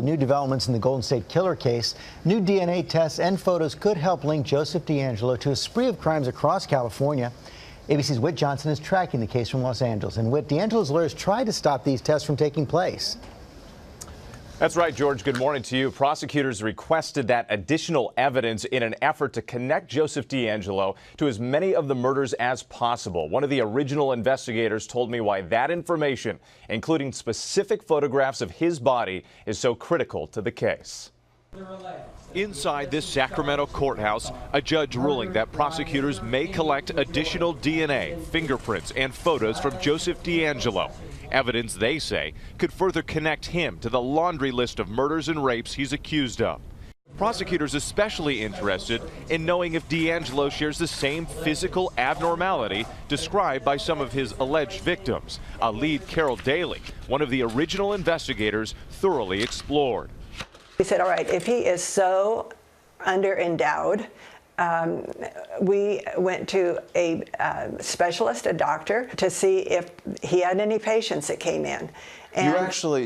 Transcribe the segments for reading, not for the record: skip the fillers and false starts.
New developments in the Golden State Killer case. New DNA tests and photos could help link Joseph DeAngelo to a spree of crimes across California. ABC's Whit Johnson is tracking the case from Los Angeles. And Whit, DeAngelo's lawyers tried to stop these tests from taking place. That's right, George. Good morning to you. Prosecutors requested that additional evidence in an effort to connect Joseph DeAngelo to as many of the murders as possible. One of the original investigators told me why that information, including specific photographs of his body, is so critical to the case. Inside this Sacramento courthouse, a judge ruling that prosecutors may collect additional DNA, fingerprints, and photos from Joseph DeAngelo. Evidence, they say, could further connect him to the laundry list of murders and rapes he's accused of. Prosecutors especially interested in knowing if DeAngelo shares the same physical abnormality described by some of his alleged victims. A lead, Carol Daly, one of the original investigators, thoroughly explored. We said, all right, if he is so underendowed, we went to a specialist, a doctor, to see if he had any patients that came in. And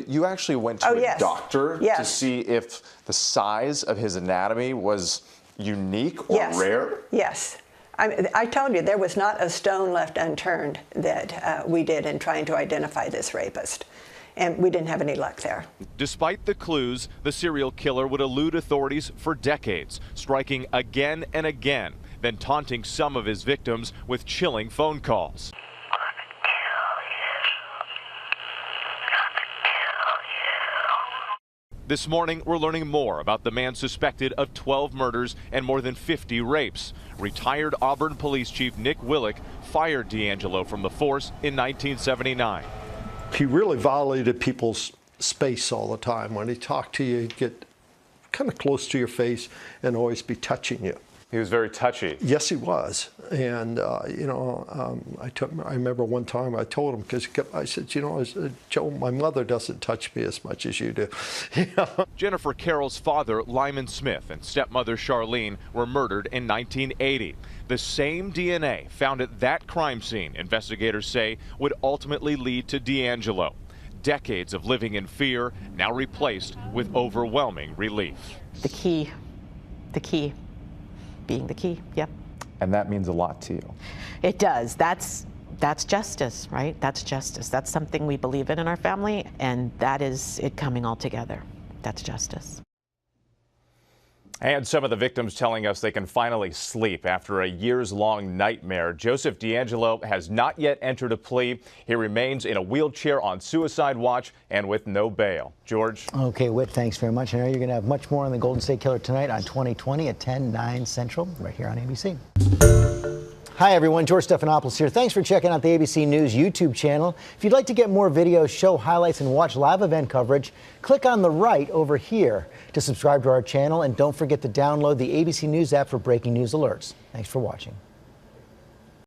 you actually went to a doctor to see if the size of his anatomy was unique or rare? Yes. I told you there was not a stone left unturned that we did in trying to identify this rapist. And we didn't have any luck there. Despite the clues, the serial killer would elude authorities for decades, striking again and again, then taunting some of his victims with chilling phone calls. This morning, we're learning more about the man suspected of 12 murders and more than 50 rapes. Retired Auburn Police Chief Nick Willick fired DeAngelo from the force in 1979. He really violated people's space all the time. When he talked to you, he'd get kind of close to your face and always be touching you. He was very touchy. Yes, he was. And, I remember one time I told him, because I said, Joe, my mother doesn't touch me as much as you do. Jennifer Carroll's father, Lyman Smith, and stepmother Charlene were murdered in 1980. The same DNA found at that crime scene, investigators say, would ultimately lead to DeAngelo. Decades of living in fear, now replaced with overwhelming relief. The key being the key, yep. And that means a lot to you. It does. That's justice, right? That's justice. That's something we believe in our family, and that is it coming all together. That's justice. And some of the victims telling us they can finally sleep after a years-long nightmare. Joseph DeAngelo has not yet entered a plea. He remains in a wheelchair on suicide watch and with no bail. George? Okay, Whit, thanks very much. I know you're going to have much more on the Golden State Killer tonight on 2020 at 10/9 Central, right here on ABC. Hi, everyone. George Stephanopoulos here. Thanks for checking out the ABC News YouTube channel. If you'd like to get more videos, show highlights, and watch live event coverage, click on the right over here to subscribe to our channel. And don't forget to download the ABC News app for breaking news alerts. Thanks for watching.